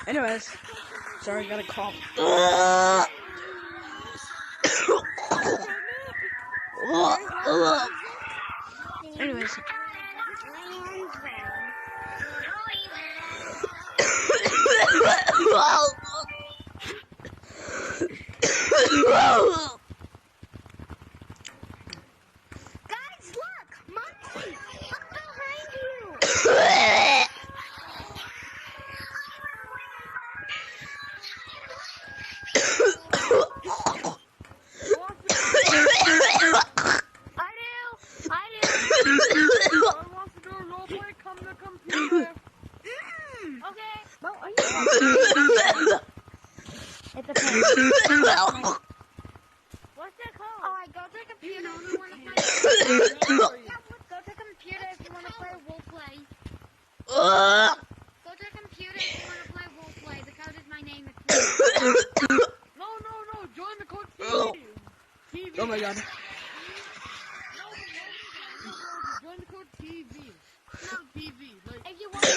Anyways, sorry, I got a cough. Anyways. Guys, look! Monkey! Look behind you! Okay. No, are you? It's a pen. What's that called? Alright, go to the computer if you want to play. Go to the computer if you want to play roleplay. Go to the computer if you want to play roleplay. The code is my name. No, join the code TV. TV. Oh my god. No, join the code TV. No, TV. Like, If you want to